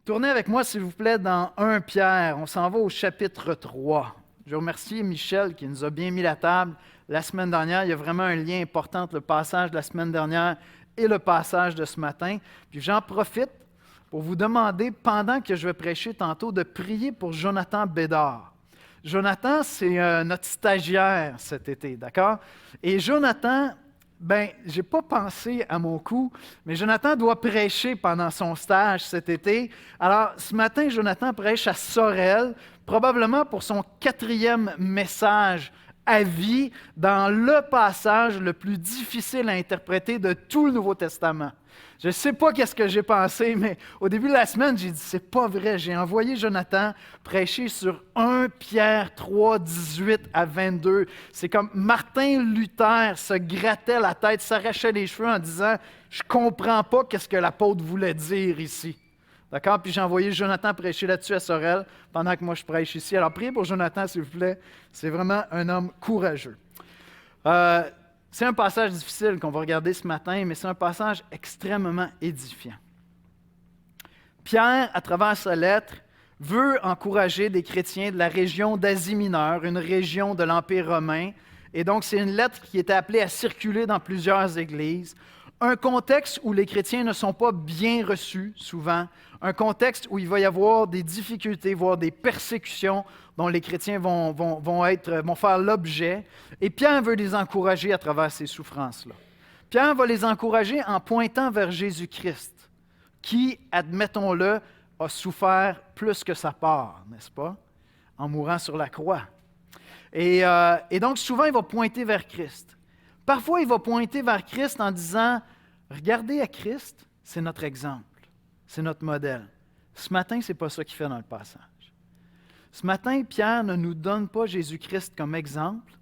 Tournez avec moi, s'il vous plaît, dans 1 Pierre. On s'en va au chapitre 3. Je remercie Michel qui nous a bien mis la table la semaine dernière. Il y a vraiment un lien important entre le passage de la semaine dernière et le passage de ce matin. Puis j'en profite pour vous demander, pendant que je vais prêcher tantôt, de prier pour Jonathan Bédard. Jonathan, c'est notre stagiaire cet été, d'accord? Et Jonathan, je n'ai pas pensé à mon coup, mais Jonathan doit prêcher pendant son stage cet été. Alors, ce matin, Jonathan prêche à Sorel, probablement pour son 4e message à vie dans le passage le plus difficile à interpréter de tout le Nouveau Testament. Je ne sais pas qu'est-ce que j'ai pensé, mais au début de la semaine, j'ai dit, c'est pas vrai. J'ai envoyé Jonathan prêcher sur 1 Pierre 3, 18 à 22. C'est comme Martin Luther se grattait la tête, s'arrachait les cheveux en disant, je ne comprends pas qu'est-ce que l'apôtre voulait dire ici. D'accord? Puis j'ai envoyé Jonathan prêcher là-dessus à Sorel pendant que moi je prêche ici. Alors priez pour Jonathan, s'il vous plaît. C'est vraiment un homme courageux. C'est un passage difficile qu'on va regarder ce matin, mais c'est un passage extrêmement édifiant. Pierre, à travers sa lettre, veut encourager des chrétiens de la région d'Asie mineure, une région de l'Empire romain. Et donc, c'est une lettre qui était appelée à circuler dans plusieurs églises. Un contexte où les chrétiens ne sont pas bien reçus, souvent. Un contexte où il va y avoir des difficultés, voire des persécutions dont les chrétiens vont faire l'objet. Et Pierre veut les encourager à travers ces souffrances-là. Pierre va les encourager en pointant vers Jésus-Christ, qui, admettons-le, a souffert plus que sa part, n'est-ce pas, en mourant sur la croix. Et donc, souvent, il va pointer vers Christ. Parfois, il va pointer vers Christ en disant, « Regardez à Christ, c'est notre exemple, c'est notre modèle. » Ce matin, ce n'est pas ça qu'il fait dans le passage. Ce matin, Pierre ne nous donne pas Jésus-Christ comme exemple,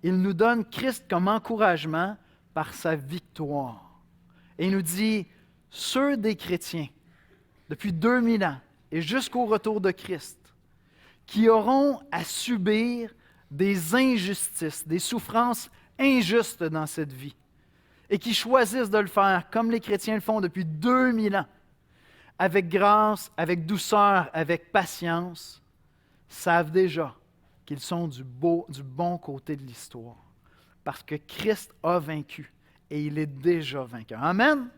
il nous donne Christ comme encouragement par sa victoire. Et il nous dit, ceux des chrétiens, depuis 2000 ans et jusqu'au retour de Christ, qui auront à subir des injustices, des souffrances injustes dans cette vie, et qui choisissent de le faire comme les chrétiens le font depuis 2000 ans, avec grâce, avec douceur, avec patience, savent déjà qu'ils sont du bon côté de l'histoire, parce que Christ a vaincu et il est déjà vainqueur. Amen?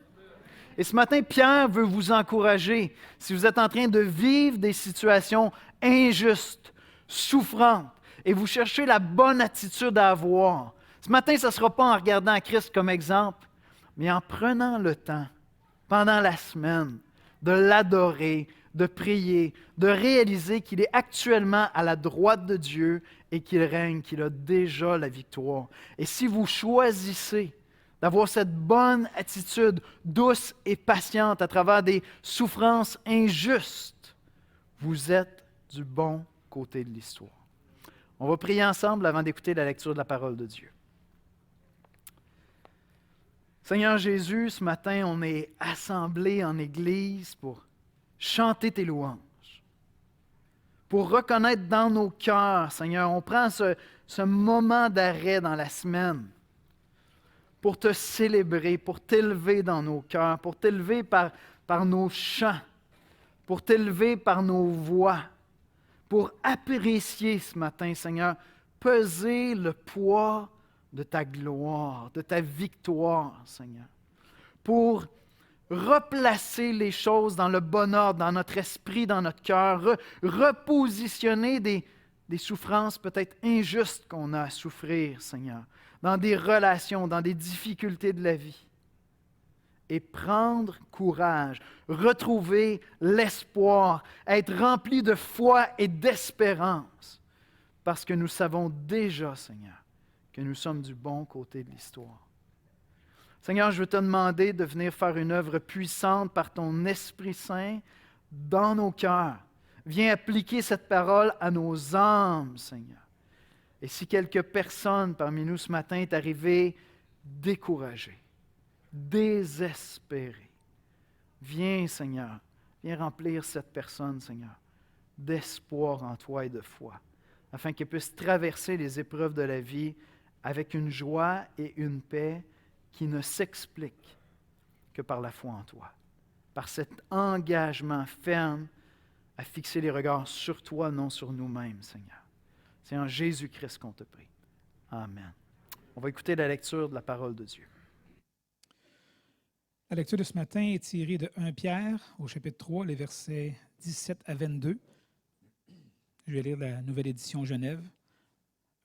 Et ce matin, Pierre veut vous encourager, si vous êtes en train de vivre des situations injustes, souffrantes, et vous cherchez la bonne attitude à avoir. Ce matin, ce ne sera pas en regardant Christ comme exemple, mais en prenant le temps, pendant la semaine, de l'adorer, de prier, de réaliser qu'il est actuellement à la droite de Dieu et qu'il règne, qu'il a déjà la victoire. Et si vous choisissez d'avoir cette bonne attitude douce et patiente à travers des souffrances injustes, vous êtes du bon côté de l'histoire. On va prier ensemble avant d'écouter la lecture de la parole de Dieu. Seigneur Jésus, ce matin, on est assemblés en Église pour chanter tes louanges, pour reconnaître dans nos cœurs, Seigneur, on prend ce moment d'arrêt dans la semaine pour te célébrer, pour t'élever dans nos cœurs, pour t'élever par nos chants, pour t'élever par nos voix, pour apprécier ce matin, Seigneur, peser le poids de ta gloire, de ta victoire, Seigneur, pour replacer les choses dans le bon ordre, dans notre esprit, dans notre cœur, repositionner des souffrances peut-être injustes qu'on a à souffrir, Seigneur, dans des relations, dans des difficultés de la vie. Et prendre courage, retrouver l'espoir, être rempli de foi et d'espérance, parce que nous savons déjà, Seigneur, que nous sommes du bon côté de l'histoire. Seigneur, je veux te demander de venir faire une œuvre puissante par ton Esprit Saint dans nos cœurs. Viens appliquer cette parole à nos âmes, Seigneur. Et si quelques personnes parmi nous ce matin est arrivée découragée, désespérée, viens, Seigneur, viens remplir cette personne, Seigneur, d'espoir en toi et de foi, afin qu'elle puisse traverser les épreuves de la vie avec une joie et une paix qui ne s'explique que par la foi en toi. par cet engagement ferme à fixer les regards sur toi, non sur nous-mêmes, Seigneur. C'est en Jésus-Christ qu'on te prie. Amen. On va écouter la lecture de la parole de Dieu. La lecture de ce matin est tirée de 1 Pierre, au chapitre 3, les versets 17 à 22. Je vais lire la nouvelle édition Genève.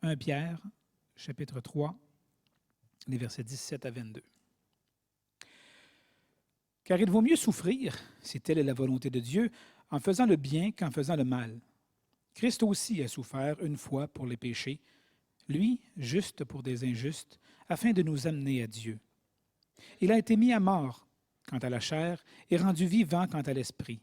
1 Pierre, chapitre 3, les versets 17 à 22. Car il vaut mieux souffrir, si telle est la volonté de Dieu, en faisant le bien qu'en faisant le mal. Christ aussi a souffert une fois pour les péchés, lui, juste pour des injustes, afin de nous amener à Dieu. Il a été mis à mort quant à la chair et rendu vivant quant à l'esprit,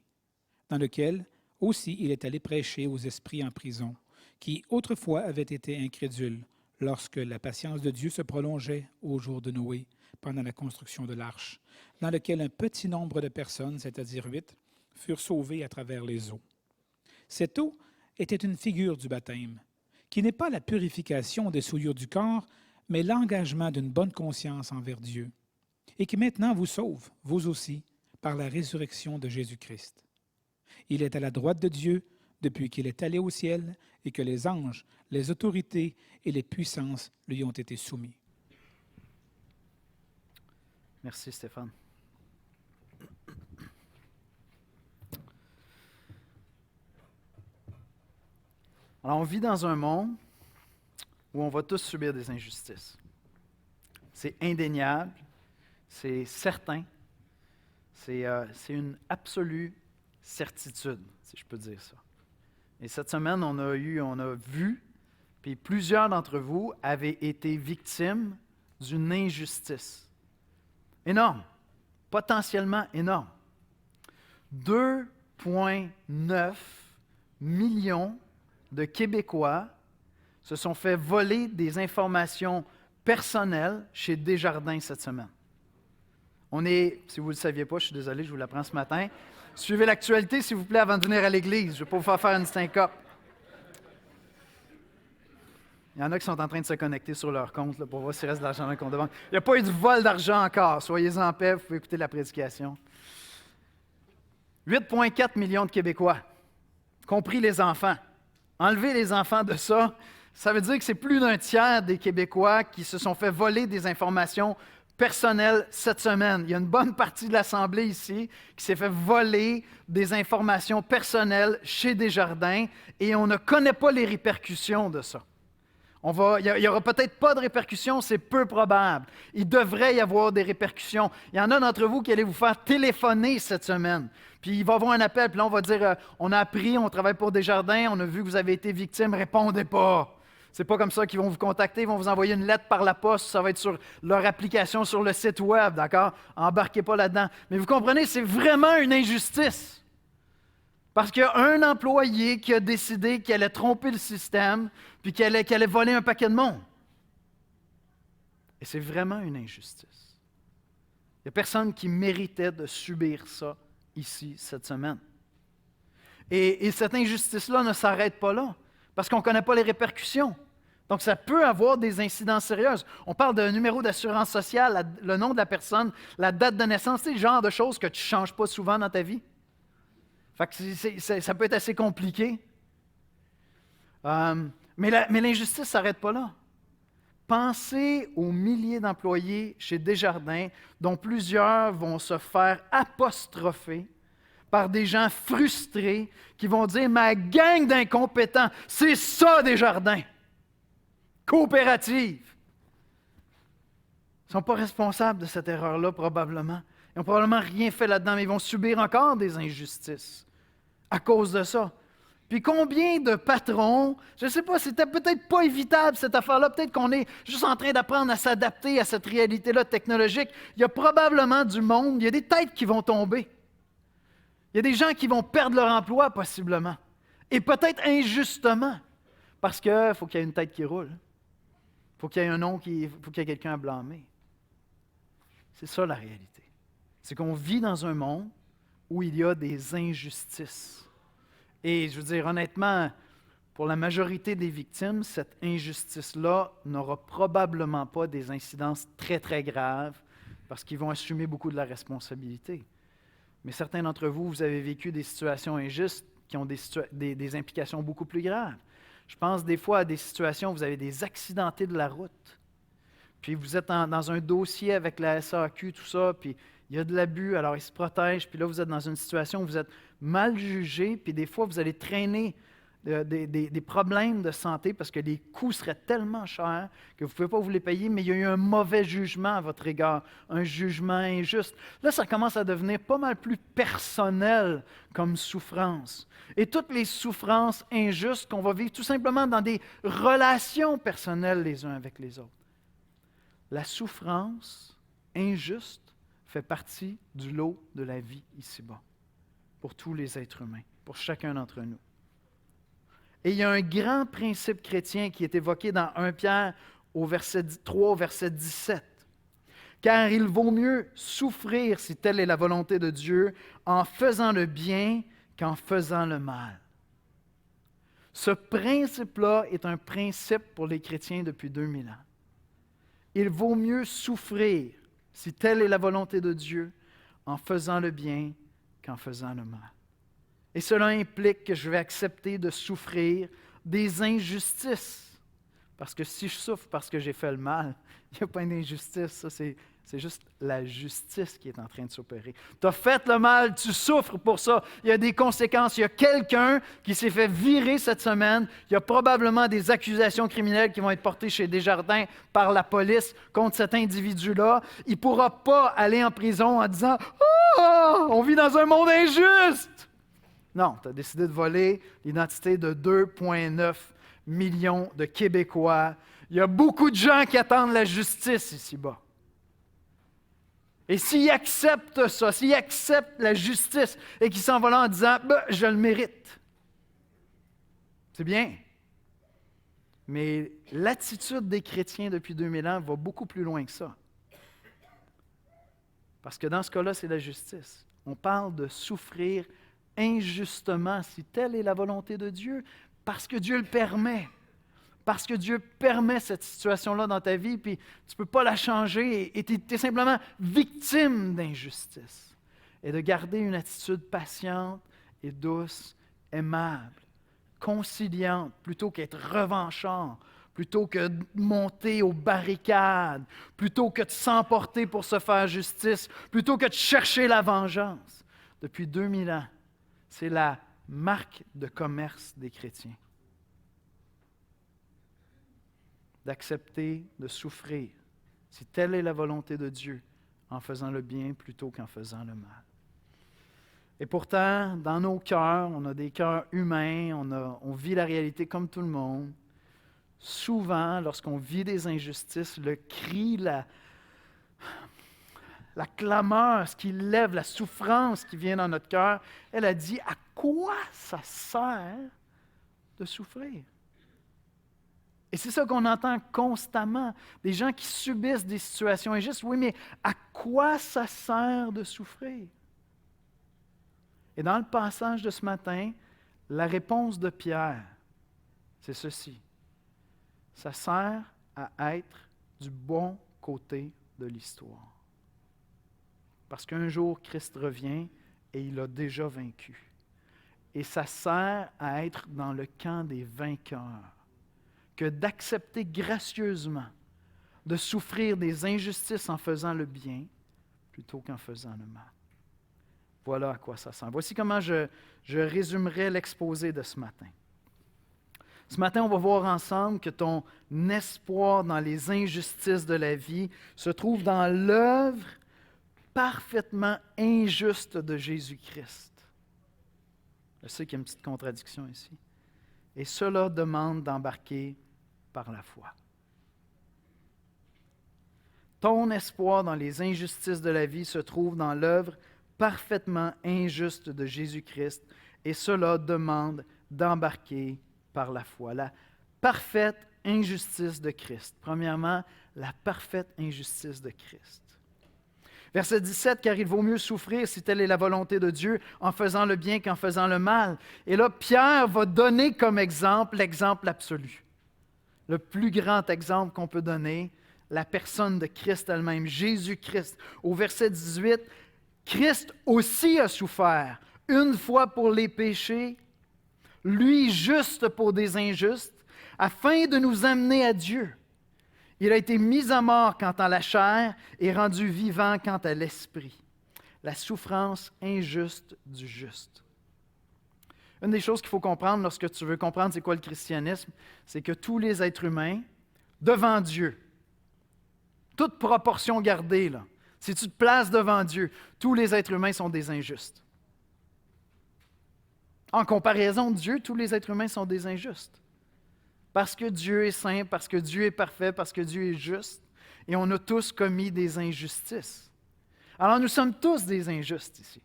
dans lequel aussi il est allé prêcher aux esprits en prison, qui autrefois avaient été incrédules, lorsque la patience de Dieu se prolongeait au jour de Noé, pendant la construction de l'arche, dans lequel un petit nombre de personnes, c'est-à-dire 8, furent sauvées à travers les eaux. Cette eau était une figure du baptême, qui n'est pas la purification des souillures du corps, mais l'engagement d'une bonne conscience envers Dieu, et qui maintenant vous sauve, vous aussi, par la résurrection de Jésus-Christ. Il est à la droite de Dieu depuis qu'il est allé au ciel et que les anges, les autorités et les puissances lui ont été soumis. Merci Stéphane. Alors, on vit dans un monde où on va tous subir des injustices. C'est indéniable, c'est certain, c'est une absolue certitude, si je peux dire ça. Et cette semaine, on a vu, puis plusieurs d'entre vous avaient été victimes d'une injustice. Énorme, potentiellement énorme. 2,9 millions de Québécois se sont fait voler des informations personnelles chez Desjardins cette semaine. Si vous ne le saviez pas, je suis désolé, je vous l'apprends ce matin. Suivez l'actualité, s'il vous plaît, avant de venir à l'église. Je ne vais pas vous faire une syncope. Il y en a qui sont en train de se connecter sur leur compte là, pour voir s'il reste de l'argent dans le compte de banque. Il n'y a pas eu de vol d'argent encore. Soyez en paix, vous pouvez écouter la prédication. 8,4 millions de Québécois, compris les enfants. Enlever les enfants de ça, ça veut dire que c'est plus d'un tiers des Québécois qui se sont fait voler des informations personnelles cette semaine. Il y a une bonne partie de l'Assemblée ici qui s'est fait voler des informations personnelles chez Desjardins et on ne connaît pas les répercussions de ça. Il n'y aura peut-être pas de répercussions, c'est peu probable. Il devrait y avoir des répercussions. Il y en a d'entre vous qui allez vous faire téléphoner cette semaine. Puis il va y avoir un appel, puis là on va dire on a appris, on travaille pour Desjardins, on a vu que vous avez été victime, répondez pas. C'est pas comme ça qu'ils vont vous contacter, ils vont vous envoyer une lettre par la poste, ça va être sur leur application sur le site web, d'accord? Embarquez pas là-dedans. Mais vous comprenez, c'est vraiment une injustice. Parce qu'il y a un employé qui a décidé qu'il allait tromper le système, puis qu'il allait voler un paquet de monde. Et c'est vraiment une injustice. Il n'y a personne qui méritait de subir ça ici, cette semaine. Et cette injustice-là ne s'arrête pas là, parce qu'on ne connaît pas les répercussions. Donc, ça peut avoir des incidences sérieuses. On parle d'un numéro d'assurance sociale, le nom de la personne, la date de naissance, c'est le genre de choses que tu ne changes pas souvent dans ta vie. Fait que ça peut être assez compliqué. Mais l'injustice ne s'arrête pas là. Pensez aux milliers d'employés chez Desjardins, dont plusieurs vont se faire apostropher par des gens frustrés qui vont dire « Ma gang d'incompétents, c'est ça Desjardins! Coopérative! » Ils ne sont pas responsables de cette erreur-là, probablement. Ils n'ont probablement rien fait là-dedans, mais ils vont subir encore des injustices à cause de ça. Puis combien de patrons, je ne sais pas, c'était peut-être pas évitable cette affaire-là, peut-être qu'on est juste en train d'apprendre à s'adapter à cette réalité-là technologique. Il y a probablement du monde, il y a des têtes qui vont tomber. Il y a des gens qui vont perdre leur emploi, possiblement. Et peut-être injustement, parce qu'il faut qu'il y ait une tête qui roule. Il faut qu'il y ait un nom, il faut qu'il y ait quelqu'un à blâmer. C'est ça la réalité. C'est qu'on vit dans un monde où il y a des injustices. Et je veux dire, honnêtement, pour la majorité des victimes, cette injustice-là n'aura probablement pas des incidences très, très graves parce qu'ils vont assumer beaucoup de la responsabilité. Mais certains d'entre vous, vous avez vécu des situations injustes qui ont des implications beaucoup plus graves. Je pense des fois à des situations où vous avez des accidentés de la route. Puis vous êtes dans un dossier avec la SAQ, tout ça, puis il y a de l'abus, alors ils se protègent, puis là vous êtes dans une situation où vous êtes mal jugé, puis des fois vous allez traîner des problèmes de santé parce que les coûts seraient tellement chers que vous ne pouvez pas vous les payer, mais il y a eu un mauvais jugement à votre égard, un jugement injuste. Là, ça commence à devenir pas mal plus personnel comme souffrance. Et toutes les souffrances injustes qu'on va vivre tout simplement dans des relations personnelles les uns avec les autres. La souffrance injuste fait partie du lot de la vie ici-bas, pour tous les êtres humains, pour chacun d'entre nous. Et il y a un grand principe chrétien qui est évoqué dans 1 Pierre au verset 3, au verset 17. Car il vaut mieux souffrir, si telle est la volonté de Dieu, en faisant le bien qu'en faisant le mal. Ce principe-là est un principe pour les chrétiens depuis 2000 ans. Il vaut mieux souffrir, si telle est la volonté de Dieu, en faisant le bien qu'en faisant le mal. Et cela implique que je vais accepter de souffrir des injustices. Parce que si je souffre parce que j'ai fait le mal, il n'y a pas d'injustice. Ça, c'est juste la justice qui est en train de s'opérer. Tu as fait le mal, tu souffres pour ça. Il y a des conséquences. Il y a quelqu'un qui s'est fait virer cette semaine. Il y a probablement des accusations criminelles qui vont être portées chez Desjardins par la police contre cet individu-là. Il ne pourra pas aller en prison en disant « Oh, on vit dans un monde injuste! » Non, tu as décidé de voler l'identité de 2,9 millions de Québécois. Il y a beaucoup de gens qui attendent la justice ici-bas. Et s'ils acceptent ça, s'ils acceptent la justice et qu'ils s'en vont là en disant « je le mérite », c'est bien. Mais l'attitude des chrétiens depuis 2000 ans va beaucoup plus loin que ça. Parce que dans ce cas-là, c'est la justice. On parle de souffrir injustement, si telle est la volonté de Dieu, parce que Dieu le permet. Parce que Dieu permet cette situation-là dans ta vie, puis tu ne peux pas la changer, et tu es simplement victime d'injustice. Et de garder une attitude patiente et douce, aimable, conciliante, plutôt qu'être revanchard, plutôt que de monter aux barricades, plutôt que de s'emporter pour se faire justice, plutôt que de chercher la vengeance. Depuis 2000 ans, c'est la marque de commerce des chrétiens. D'accepter de souffrir, si telle est la volonté de Dieu, en faisant le bien plutôt qu'en faisant le mal. Et pourtant, dans nos cœurs, on a des cœurs humains, on vit la réalité comme tout le monde. Souvent, lorsqu'on vit des injustices, le cri, la clameur, ce qui lève, la souffrance qui vient dans notre cœur, elle a dit, à quoi ça sert de souffrir? Et c'est ça qu'on entend constamment, des gens qui subissent des situations injustes. Oui, mais à quoi ça sert de souffrir? Et dans le passage de ce matin, la réponse de Pierre, c'est ceci. Ça sert à être du bon côté de l'histoire. Parce qu'un jour, Christ revient et il a déjà vaincu. Et ça sert à être dans le camp des vainqueurs, que d'accepter gracieusement de souffrir des injustices en faisant le bien plutôt qu'en faisant le mal. Voilà à quoi ça sert. Voici comment je résumerai l'exposé de ce matin. Ce matin, on va voir ensemble que ton espoir dans les injustices de la vie se trouve dans l'œuvre parfaitement injuste de Jésus-Christ. Je sais qu'il y a une petite contradiction ici. Et cela demande d'embarquer par la foi. Ton espoir dans les injustices de la vie se trouve dans l'œuvre parfaitement injuste de Jésus-Christ, et cela demande d'embarquer par la foi. La parfaite injustice de Christ. Premièrement, la parfaite injustice de Christ. Verset 17, car il vaut mieux souffrir si telle est la volonté de Dieu en faisant le bien qu'en faisant le mal. Et là, Pierre va donner comme exemple l'exemple absolu. Le plus grand exemple qu'on peut donner, la personne de Christ elle-même, Jésus-Christ. Au verset 18, Christ aussi a souffert, une fois pour les péchés, lui juste pour des injustes, afin de nous amener à Dieu. Il a été mis à mort quant à la chair et rendu vivant quant à l'esprit. La souffrance injuste du juste. Une des choses qu'il faut comprendre lorsque tu veux comprendre c'est quoi le christianisme, c'est que tous les êtres humains, devant Dieu, toute proportion gardée, là, si tu te places devant Dieu, tous les êtres humains sont des injustes. En comparaison de Dieu, tous les êtres humains sont des injustes. Parce que Dieu est saint, parce que Dieu est parfait, parce que Dieu est juste, et on a tous commis des injustices. Alors nous sommes tous des injustes ici.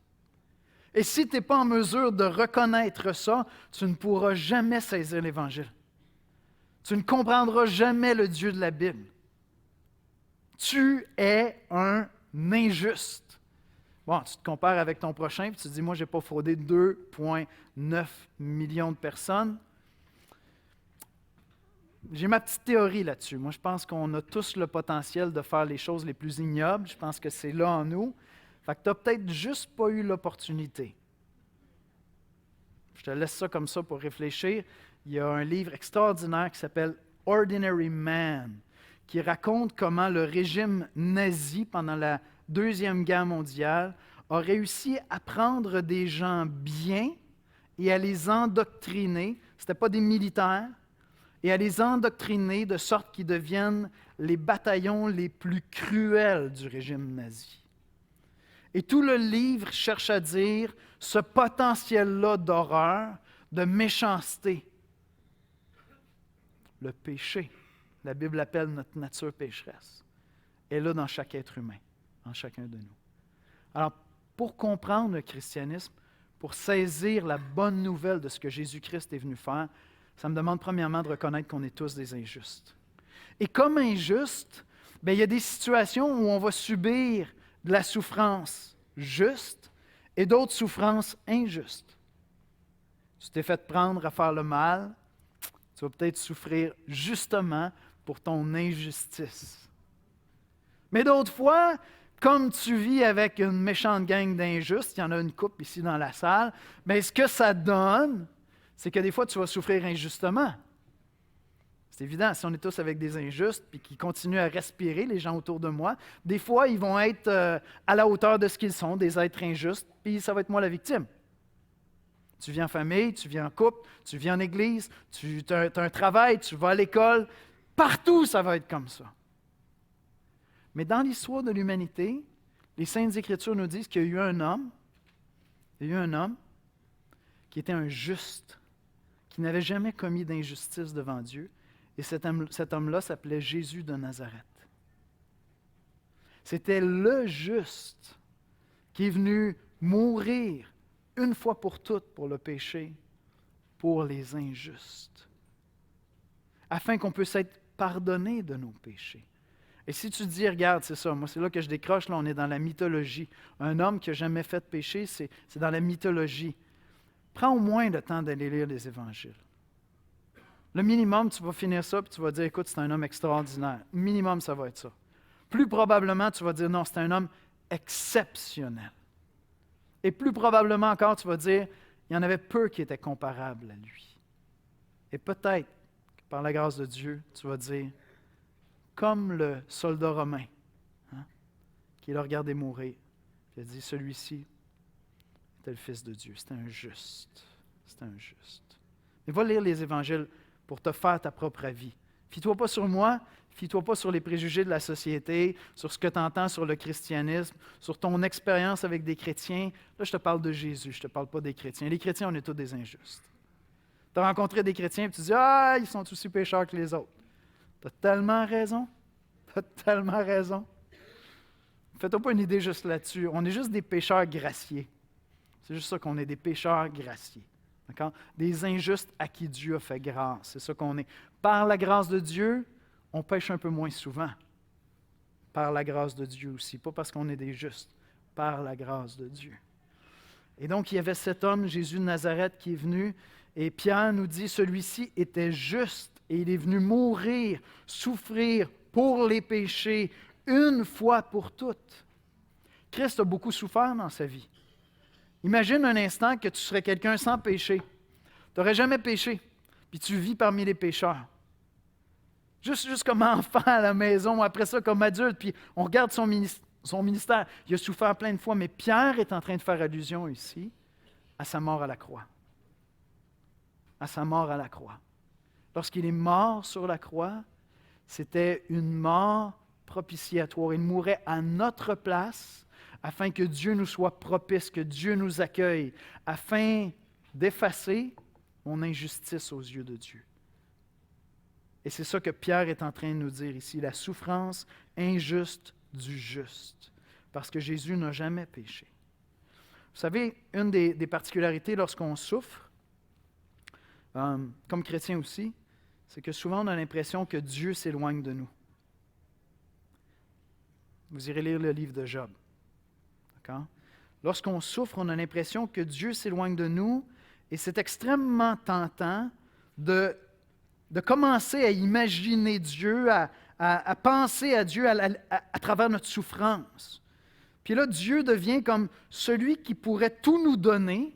Et si tu n'es pas en mesure de reconnaître ça, tu ne pourras jamais saisir l'Évangile. Tu ne comprendras jamais le Dieu de la Bible. Tu es un injuste. Bon, tu te compares avec ton prochain, puis tu te dis, moi, je n'ai pas fraudé 2,9 millions de personnes. J'ai ma petite théorie là-dessus. Moi, je pense qu'on a tous le potentiel de faire les choses les plus ignobles. Je pense que c'est là en nous. Fait que tu n'as peut-être juste pas eu l'opportunité. Je te laisse ça comme ça pour réfléchir. Il y a un livre extraordinaire qui s'appelle « Ordinary Man », qui raconte comment le régime nazi, pendant la Deuxième Guerre mondiale, a réussi à prendre des gens bien et à les endoctriner. Ce n'étaient pas des militaires, et à les endoctriner de sorte qu'ils deviennent les bataillons les plus cruels du régime nazi. Et tout le livre cherche à dire ce potentiel-là d'horreur, de méchanceté. Le péché, la Bible appelle notre nature pécheresse, est là dans chaque être humain, en chacun de nous. Alors, pour comprendre le christianisme, pour saisir la bonne nouvelle de ce que Jésus-Christ est venu faire, ça me demande premièrement de reconnaître qu'on est tous des injustes. Et comme injustes, il y a des situations où on va subir de la souffrance juste et d'autres souffrances injustes. Tu t'es fait prendre à faire le mal, tu vas peut-être souffrir justement pour ton injustice. Mais d'autres fois, comme tu vis avec une méchante gang d'injustes, il y en a une couple ici dans la salle, mais ce que ça donne, c'est que des fois, tu vas souffrir injustement. C'est évident, si on est tous avec des injustes puis qui continuent à respirer, les gens autour de moi, des fois, ils vont être à la hauteur de ce qu'ils sont, des êtres injustes, puis ça va être moi la victime. Tu vis en famille, tu vis en couple, tu vis en église, tu as un travail, tu vas à l'école, partout, ça va être comme ça. Mais dans l'histoire de l'humanité, les Saintes Écritures nous disent qu'il y a eu un homme qui était un juste, qui n'avait jamais commis d'injustice devant Dieu, et cet homme-là s'appelait Jésus de Nazareth. C'était le juste qui est venu mourir une fois pour toutes pour le péché, pour les injustes, afin qu'on puisse être pardonné de nos péchés. Et si tu dis, regarde, c'est ça, moi c'est là que je décroche, là on est dans la mythologie. Un homme qui n'a jamais fait de péché, c'est dans la mythologie. Prends au moins le temps d'aller lire les évangiles. Le minimum, tu vas finir ça et tu vas dire, écoute, c'est un homme extraordinaire. Minimum, ça va être ça. Plus probablement, tu vas dire, non, c'est un homme exceptionnel. Et plus probablement encore, tu vas dire, il y en avait peu qui étaient comparables à lui. Et peut-être, par la grâce de Dieu, tu vas dire, comme le soldat romain, qui l'a regardé mourir, il a dit, celui-ci était le Fils de Dieu, c'était un juste. C'était un juste. Mais va lire les évangiles pour te faire ta propre avis. Fie-toi pas sur moi, fie-toi pas sur les préjugés de la société, sur ce que tu entends sur le christianisme, sur ton expérience avec des chrétiens. Là, je te parle de Jésus, je ne te parle pas des chrétiens. Les chrétiens, on est tous des injustes. Tu as rencontré des chrétiens et tu dis « Ah, ils sont aussi pécheurs que les autres. » Tu as tellement raison. Tu as tellement raison. Fais-toi pas une idée juste là-dessus. On est juste des pécheurs graciés. C'est juste ça qu'on est, des pécheurs graciés. D'accord? Des injustes à qui Dieu a fait grâce. C'est ça qu'on est. Par la grâce de Dieu, on pêche un peu moins souvent. Par la grâce de Dieu aussi. Pas parce qu'on est des justes. Par la grâce de Dieu. Et donc, il y avait cet homme, Jésus de Nazareth, qui est venu. Et Pierre nous dit, celui-ci était juste. Et il est venu mourir, souffrir pour les péchés, une fois pour toutes. Christ a beaucoup souffert dans sa vie. Imagine un instant que tu serais quelqu'un sans péché. Tu n'aurais jamais péché, puis tu vis parmi les pécheurs. Juste comme enfant à la maison, après ça comme adulte, puis on regarde son ministère. Il a souffert plein de fois, mais Pierre est en train de faire allusion ici à sa mort à la croix. À sa mort à la croix. Lorsqu'il est mort sur la croix, c'était une mort propitiatoire. Il mourait à notre place afin que Dieu nous soit propice, que Dieu nous accueille, afin d'effacer mon injustice aux yeux de Dieu. Et c'est ça que Pierre est en train de nous dire ici, la souffrance injuste du juste, parce que Jésus n'a jamais péché. Vous savez, une des particularités lorsqu'on souffre, comme chrétien aussi, c'est que souvent on a l'impression que Dieu s'éloigne de nous. Vous irez lire le livre de Job. D'accord? Lorsqu'on souffre, on a l'impression que Dieu s'éloigne de nous et c'est extrêmement tentant de commencer à imaginer Dieu, à penser à Dieu à travers notre souffrance. Puis là, Dieu devient comme celui qui pourrait tout nous donner,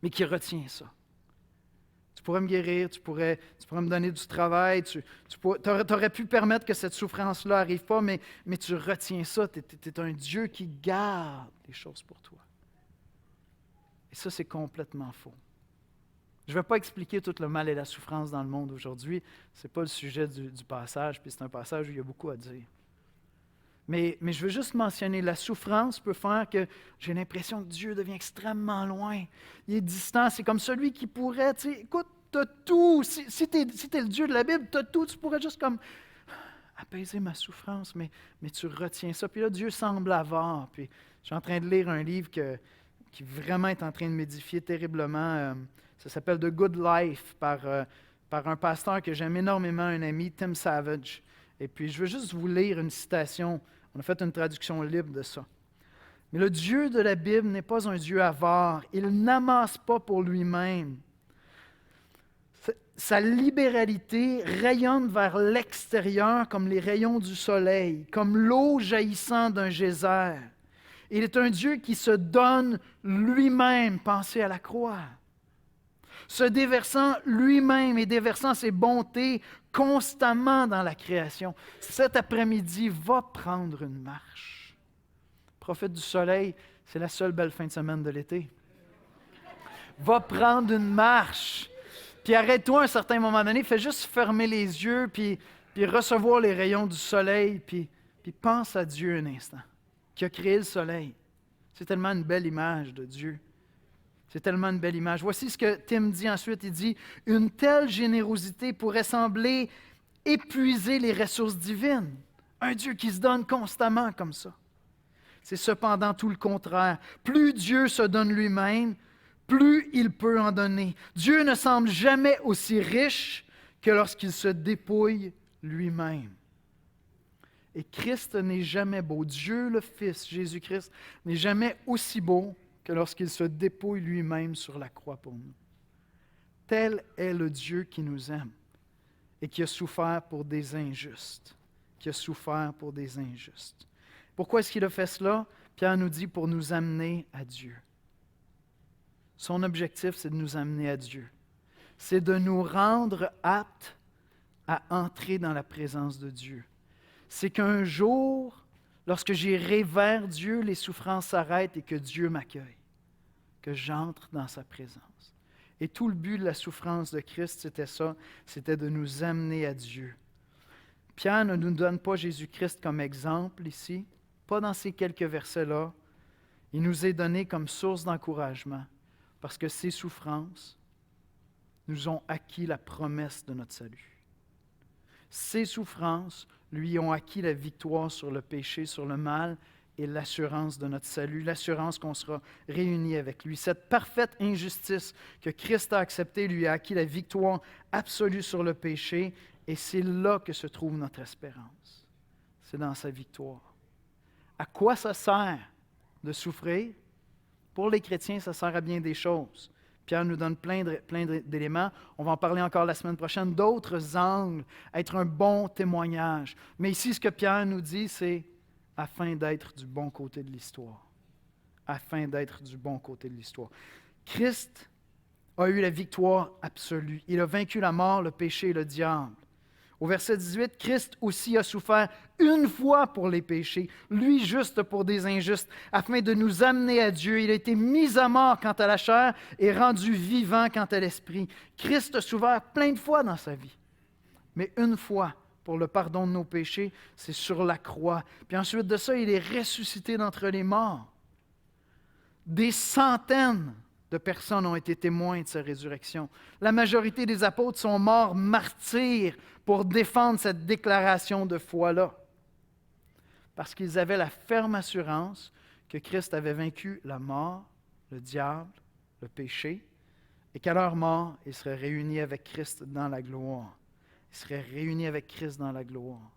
mais qui retient ça. Tu pourrais me guérir, tu pourrais me donner du travail, tu aurais pu permettre que cette souffrance-là n'arrive pas, mais tu retiens ça. Tu es un Dieu qui garde les choses pour toi. Et ça, c'est complètement faux. Je ne vais pas expliquer tout le mal et la souffrance dans le monde aujourd'hui. Ce n'est pas le sujet du passage, puis c'est un passage où il y a beaucoup à dire. Mais je veux juste mentionner, la souffrance peut faire que j'ai l'impression que Dieu devient extrêmement loin. Il est distant. C'est comme celui qui pourrait, tu sais, écoute, tu as tout. Si tu es le Dieu de la Bible, tu as tout. Tu pourrais juste comme apaiser ma souffrance, mais tu retiens ça. Puis là, Dieu semble avare. Puis je suis en train de lire un livre qui vraiment est en train de m'édifier terriblement. Ça s'appelle The Good Life par un pasteur que j'aime énormément, un ami, Tim Savage. Et puis, je veux juste vous lire une citation. On a fait une traduction libre de ça. Mais le Dieu de la Bible n'est pas un Dieu avare. Il n'amasse pas pour lui-même. Sa libéralité rayonne vers l'extérieur comme les rayons du soleil, comme l'eau jaillissant d'un geyser. Il est un Dieu qui se donne lui-même, pensez à la croix, se déversant lui-même et déversant ses bontés constamment dans la création. Cet après-midi, va prendre une marche. Profite du soleil, c'est la seule belle fin de semaine de l'été. Va prendre une marche. Puis arrête-toi à un certain moment donné, fais juste fermer les yeux, puis recevoir les rayons du soleil, puis pense à Dieu un instant, qui a créé le soleil. C'est tellement une belle image de Dieu. C'est tellement une belle image. Voici ce que Tim dit ensuite. Il dit « Une telle générosité pourrait sembler épuiser les ressources divines. Un Dieu qui se donne constamment comme ça. C'est cependant tout le contraire. Plus Dieu se donne lui-même, plus il peut en donner. Dieu ne semble jamais aussi riche que lorsqu'il se dépouille lui-même. Et Christ n'est jamais beau. Dieu le Fils, Jésus-Christ, n'est jamais aussi beau que lorsqu'il se dépouille lui-même sur la croix pour nous. Tel est le Dieu qui nous aime et qui a souffert pour des injustes. Qui a souffert pour des injustes. Pourquoi est-ce qu'il a fait cela? Pierre nous dit pour nous amener à Dieu. Son objectif, c'est de nous amener à Dieu. C'est de nous rendre aptes à entrer dans la présence de Dieu. C'est qu'un jour, lorsque j'irai vers Dieu, les souffrances s'arrêtent et que Dieu m'accueille, que j'entre dans sa présence. Et tout le but de la souffrance de Christ, c'était ça, c'était de nous amener à Dieu. Pierre ne nous donne pas Jésus-Christ comme exemple ici, pas dans ces quelques versets-là. Il nous est donné comme source d'encouragement, parce que ces souffrances nous ont acquis la promesse de notre salut. Ces souffrances lui ont acquis la victoire sur le péché, sur le mal et l'assurance de notre salut, l'assurance qu'on sera réunis avec lui. Cette parfaite injustice que Christ a acceptée lui a acquis la victoire absolue sur le péché et c'est là que se trouve notre espérance. C'est dans sa victoire. À quoi ça sert de souffrir? Pour les chrétiens, ça sert à bien des choses. Pierre nous donne plein d'éléments. On va en parler encore la semaine prochaine. D'autres angles, être un bon témoignage. Mais ici, ce que Pierre nous dit, c'est afin d'être du bon côté de l'histoire. Afin d'être du bon côté de l'histoire. Christ a eu la victoire absolue. Il a vaincu la mort, le péché et le diable. Au verset 18, Christ aussi a souffert une fois pour les péchés, lui juste pour des injustes, afin de nous amener à Dieu. Il a été mis à mort quant à la chair et rendu vivant quant à l'esprit. Christ a souffert plein de fois dans sa vie, mais une fois pour le pardon de nos péchés, c'est sur la croix. Puis ensuite de ça, il est ressuscité d'entre les morts. Des centaines de personnes ont été témoins de sa résurrection. La majorité des apôtres sont morts martyrs pour défendre cette déclaration de foi-là. Parce qu'ils avaient la ferme assurance que Christ avait vaincu la mort, le diable, le péché, et qu'à leur mort, ils seraient réunis avec Christ dans la gloire. Ils seraient réunis avec Christ dans la gloire.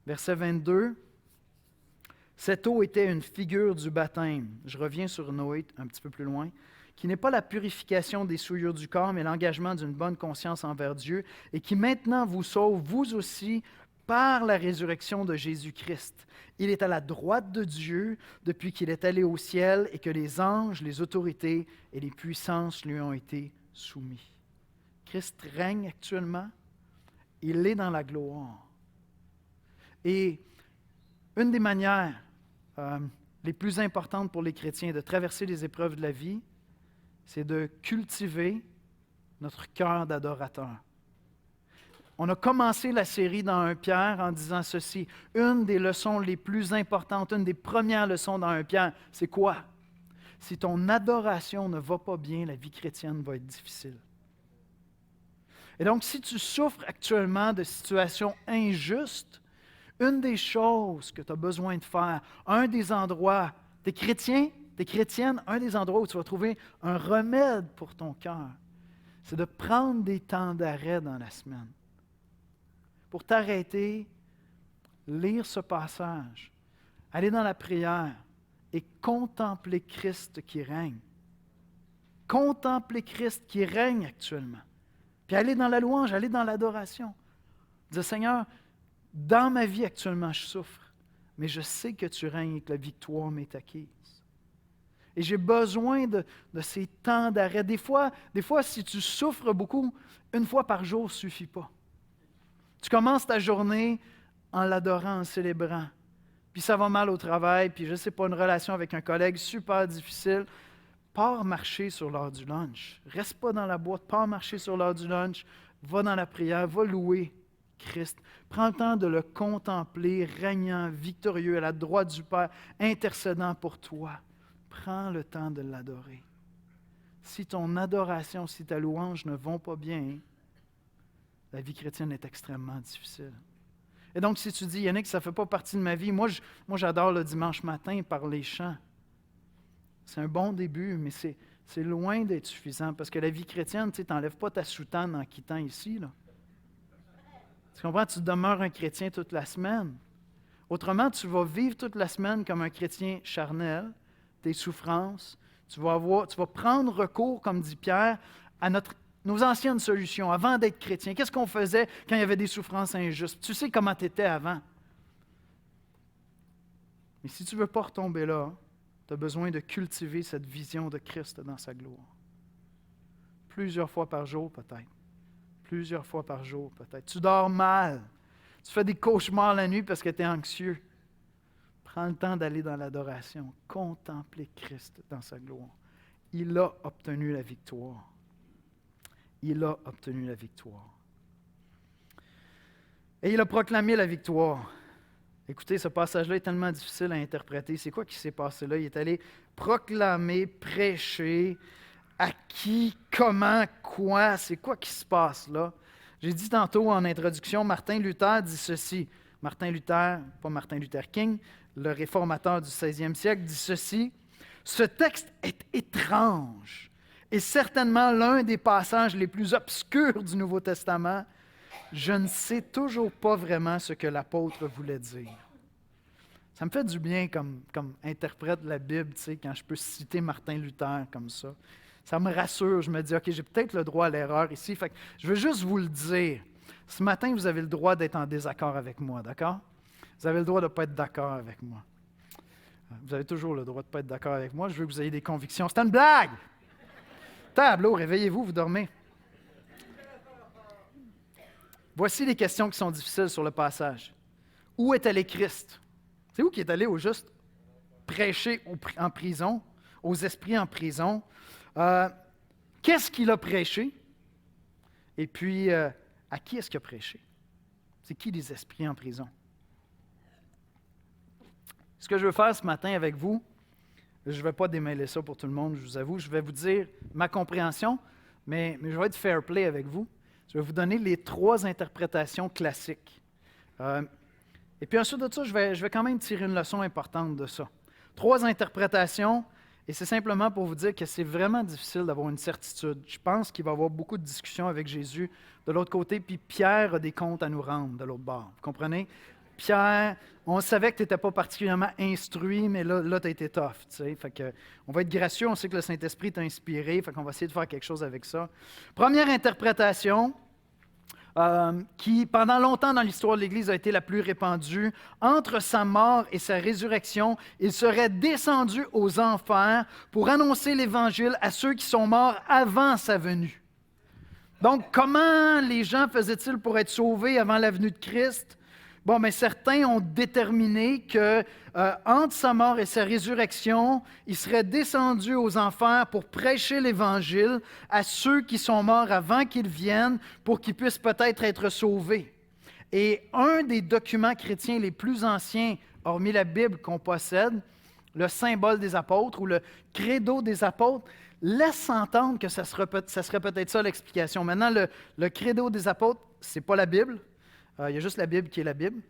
Verset 22. Cette eau était une figure du baptême. Je reviens sur Noé un petit peu plus loin. Qui n'est pas la purification des souillures du corps, mais l'engagement d'une bonne conscience envers Dieu, et qui maintenant vous sauve, vous aussi, par la résurrection de Jésus-Christ. Il est à la droite de Dieu depuis qu'il est allé au ciel et que les anges, les autorités et les puissances lui ont été soumis. Christ règne actuellement. Il est dans la gloire. Et une des manières les plus importantes pour les chrétiens de traverser les épreuves de la vie, c'est de cultiver notre cœur d'adorateur. On a commencé la série dans 1 Pierre en disant ceci. Une des leçons les plus importantes, une des premières leçons dans 1 Pierre, c'est quoi? Si ton adoration ne va pas bien, la vie chrétienne va être difficile. Et donc, si tu souffres actuellement de situations injustes, une des choses que tu as besoin de faire, un des endroits, t'es chrétien, t'es chrétienne, un des endroits où tu vas trouver un remède pour ton cœur, c'est de prendre des temps d'arrêt dans la semaine. Pour t'arrêter, lire ce passage, aller dans la prière et contempler Christ qui règne. Contempler Christ qui règne actuellement. Puis aller dans la louange, aller dans l'adoration. Dire, Seigneur, dans ma vie actuellement, je souffre, mais je sais que tu règnes et que la victoire m'est acquise. Et j'ai besoin de ces temps d'arrêt. Des fois, si tu souffres beaucoup, une fois par jour ne suffit pas. Tu commences ta journée en l'adorant, en célébrant. Puis ça va mal au travail, puis je ne sais pas, une relation avec un collègue super difficile. Pars marcher sur l'heure du lunch. Reste pas dans la boîte, pars marcher sur l'heure du lunch. Va dans la prière, va louer Christ. Prends le temps de le contempler, régnant, victorieux, à la droite du Père, intercédant pour toi. Prends le temps de l'adorer. Si ton adoration, si ta louange ne vont pas bien, la vie chrétienne est extrêmement difficile. Et donc, si tu dis, Yannick, ça ne fait pas partie de ma vie, moi j'adore le dimanche matin par les chants. C'est un bon début, mais c'est loin d'être suffisant, parce que la vie chrétienne, tu n'enlèves pas ta soutane en quittant ici, là. Tu comprends? Tu demeures un chrétien toute la semaine. Autrement, tu vas vivre toute la semaine comme un chrétien charnel, tes souffrances. Tu vas prendre recours, comme dit Pierre, à nos anciennes solutions avant d'être chrétien. Qu'est-ce qu'on faisait quand il y avait des souffrances injustes? Tu sais comment tu étais avant. Mais si tu ne veux pas retomber là, tu as besoin de cultiver cette vision de Christ dans sa gloire. Plusieurs fois par jour, peut-être. Plusieurs fois par jour, peut-être. Tu dors mal. Tu fais des cauchemars la nuit parce que tu es anxieux. Prends le temps d'aller dans l'adoration. Contempler Christ dans sa gloire. Il a obtenu la victoire. Il a obtenu la victoire. Et il a proclamé la victoire. Écoutez, ce passage-là est tellement difficile à interpréter. C'est quoi qui s'est passé là? Il est allé proclamer, prêcher. À qui, comment, quoi? C'est quoi qui se passe là? J'ai dit tantôt en introduction, Martin Luther dit ceci. Martin Luther, pas Martin Luther King, le réformateur du 16e siècle, dit ceci. Ce texte est étrange et certainement l'un des passages les plus obscurs du Nouveau Testament. Je ne sais toujours pas vraiment ce que l'apôtre voulait dire. Ça me fait du bien comme interprète de la Bible, tu sais, quand je peux citer Martin Luther comme ça. Ça me rassure, je me dis, OK, j'ai peut-être le droit à l'erreur ici. Fait que je veux juste vous le dire. Ce matin, vous avez le droit d'être en désaccord avec moi, d'accord? Vous avez le droit de ne pas être d'accord avec moi. Vous avez toujours le droit de ne pas être d'accord avec moi. Je veux que vous ayez des convictions. C'est une blague! Tableau, réveillez-vous, vous dormez. Voici les questions qui sont difficiles sur le passage. Où est allé Christ? C'est où qui est allé au juste prêcher en prison, aux esprits en prison? Qu'est-ce qu'il a prêché? Et puis, à qui est-ce qu'il a prêché? C'est qui les esprits en prison? Ce que je veux faire ce matin avec vous, je ne vais pas démêler ça pour tout le monde, je vous avoue. Je vais vous dire ma compréhension, mais je vais être fair play avec vous. Je vais vous donner les 3 interprétations classiques. Et puis ensuite de ça, je vais quand même tirer une leçon importante de ça. 3 interprétations, et c'est simplement pour vous dire que c'est vraiment difficile d'avoir une certitude. Je pense qu'il va y avoir beaucoup de discussions avec Jésus de l'autre côté, puis Pierre a des comptes à nous rendre de l'autre bord. Vous comprenez? Pierre, on savait que tu n'étais pas particulièrement instruit, mais là tu as été tough. Fait que, on va être gracieux, on sait que le Saint-Esprit t'a inspiré, fait qu'on va essayer de faire quelque chose avec ça. Première interprétation, qui pendant longtemps dans l'histoire de l'Église a été la plus répandue, entre sa mort et sa résurrection, il serait descendu aux enfers pour annoncer l'Évangile à ceux qui sont morts avant sa venue. Donc, comment les gens faisaient-ils pour être sauvés avant la venue de Christ? Bon, mais certains ont déterminé que entre sa mort et sa résurrection, il serait descendu aux enfers pour prêcher l'Évangile à ceux qui sont morts avant qu'ils viennent, pour qu'ils puissent peut-être être sauvés. Et un des documents chrétiens les plus anciens, hormis la Bible qu'on possède, le symbole des apôtres ou le credo des apôtres, laisse entendre que ça serait peut-être ça l'explication. Maintenant, le credo des apôtres, ce n'est pas la Bible. Il y a juste la Bible qui est la Bible.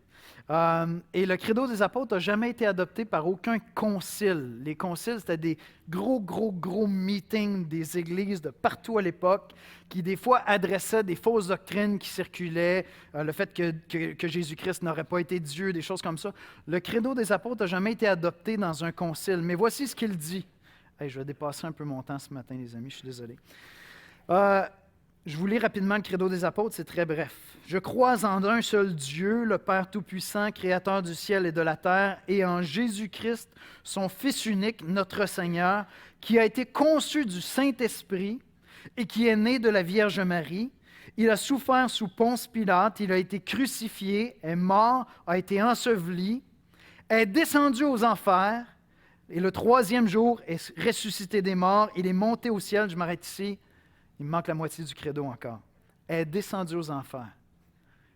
Et le credo des apôtres n'a jamais été adopté par aucun concile. Les conciles, c'était des gros meetings des églises de partout à l'époque qui, des fois, adressaient des fausses doctrines qui circulaient, le fait que Jésus-Christ n'aurait pas été Dieu, des choses comme ça. Le credo des apôtres n'a jamais été adopté dans un concile. Mais voici ce qu'il dit. Hey, je vais dépasser un peu mon temps ce matin, les amis, je suis désolé. Je vous lis rapidement le credo des apôtres, c'est très bref. « Je crois en un seul Dieu, le Père Tout-Puissant, Créateur du ciel et de la terre, et en Jésus-Christ, son Fils unique, notre Seigneur, qui a été conçu du Saint-Esprit et qui est né de la Vierge Marie. Il a souffert sous Ponce Pilate, il a été crucifié, est mort, a été enseveli, est descendu aux enfers, et le 3e jour est ressuscité des morts, il est monté au ciel. » Je m'arrête ici. Il me manque la moitié du credo encore. Est descendu aux enfers.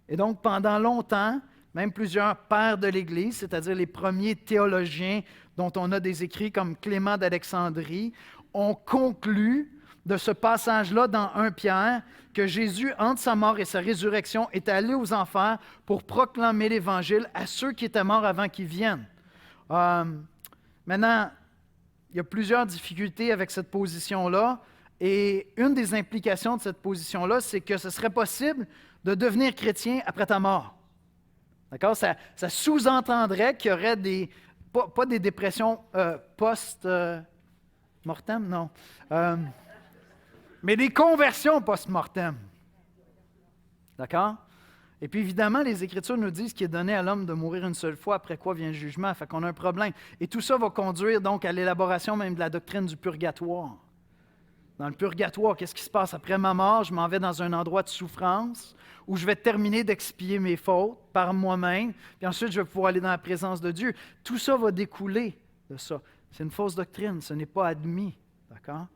Et donc, pendant longtemps, même plusieurs pères de l'Église, c'est-à-dire les premiers théologiens dont on a des écrits comme Clément d'Alexandrie, ont conclu de ce passage-là dans 1 Pierre que Jésus, entre sa mort et sa résurrection, est allé aux enfers pour proclamer l'Évangile à ceux qui étaient morts avant qu'ils viennent. Maintenant, il y a plusieurs difficultés avec cette position-là. Et une des implications de cette position-là, c'est que ce serait possible de devenir chrétien après ta mort. D'accord? Ça sous-entendrait qu'il y aurait pas des dépressions post-mortem, non. Mais des conversions post-mortem. D'accord? Et puis évidemment, les Écritures nous disent qu'il est donné à l'homme de mourir une seule fois, après quoi vient le jugement. Fait qu'on a un problème. Et tout ça va conduire donc à l'élaboration même de la doctrine du purgatoire. Dans le purgatoire, qu'est-ce qui se passe après ma mort? Je m'en vais dans un endroit de souffrance où je vais terminer d'expier mes fautes par moi-même, puis ensuite je vais pouvoir aller dans la présence de Dieu. Tout ça va découler de ça. C'est une fausse doctrine, ce n'est pas admis, d'accord?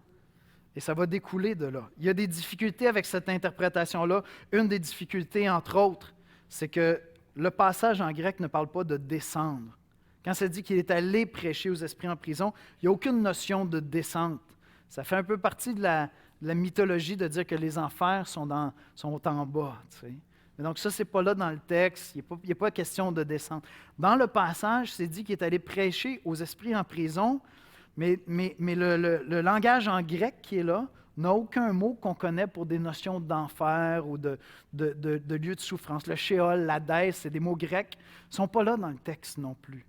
Et ça va découler de là. Il y a des difficultés avec cette interprétation-là. Une des difficultés, entre autres, c'est que le passage en grec ne parle pas de descendre. Quand ça dit qu'il est allé prêcher aux esprits en prison, il n'y a aucune notion de descente. Ça fait un peu partie de la mythologie de dire que les enfers sont en bas. Tu sais. Mais donc ça, ce n'est pas là dans le texte, il n'y a pas question de descente. Dans le passage, c'est dit qu'il est allé prêcher aux esprits en prison, mais le langage en grec qui est là n'a aucun mot qu'on connaît pour des notions d'enfer ou de lieu de souffrance. Le shéol, l'hadès, c'est des mots grecs, ne sont pas là dans le texte non plus.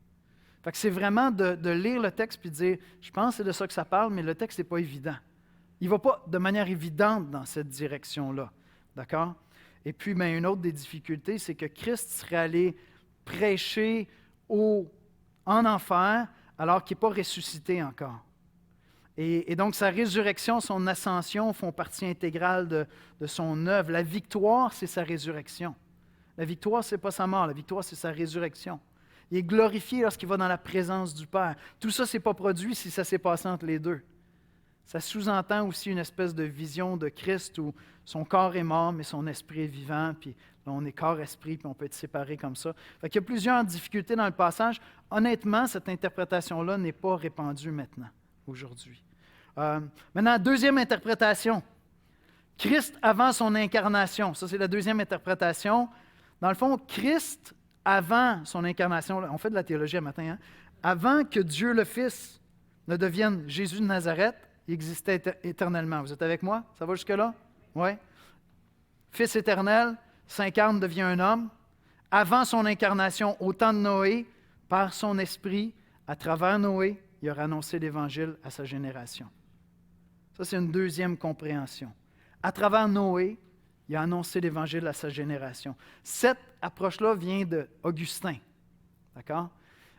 Fait que c'est vraiment de lire le texte et de dire, je pense que c'est de ça que ça parle, mais le texte n'est pas évident. Il ne va pas de manière évidente dans cette direction-là. D'accord? Et puis, une autre des difficultés, c'est que Christ serait allé prêcher en enfer alors qu'il n'est pas ressuscité encore. Et donc, sa résurrection, son ascension font partie intégrale de son œuvre. La victoire, c'est sa résurrection. La victoire, ce n'est pas sa mort. La victoire, c'est sa résurrection. Il est glorifié lorsqu'il va dans la présence du Père. Tout ça, ce n'est pas produit si ça s'est passé entre les deux. Ça sous-entend aussi une espèce de vision de Christ où son corps est mort, mais son esprit est vivant, puis là, on est corps-esprit, puis on peut être séparés comme ça. Il y a plusieurs difficultés dans le passage. Honnêtement, cette interprétation-là n'est pas répandue maintenant, aujourd'hui. Maintenant, deuxième interprétation. Christ avant son incarnation. Ça, c'est la deuxième interprétation. Dans le fond, Christ avant son incarnation, on fait de la théologie un matin, hein? Avant que Dieu le Fils ne devienne Jésus de Nazareth, il existait éternellement. Vous êtes avec moi? Ça va jusque-là? Oui. Fils éternel, s'incarne, devient un homme. Avant son incarnation, au temps de Noé, par son esprit, à travers Noé, il aura annoncé l'Évangile à sa génération. Ça, c'est une deuxième compréhension. À travers Noé, il a annoncé l'Évangile à sa génération. Cette approche-là vient d'Augustin. D'accord?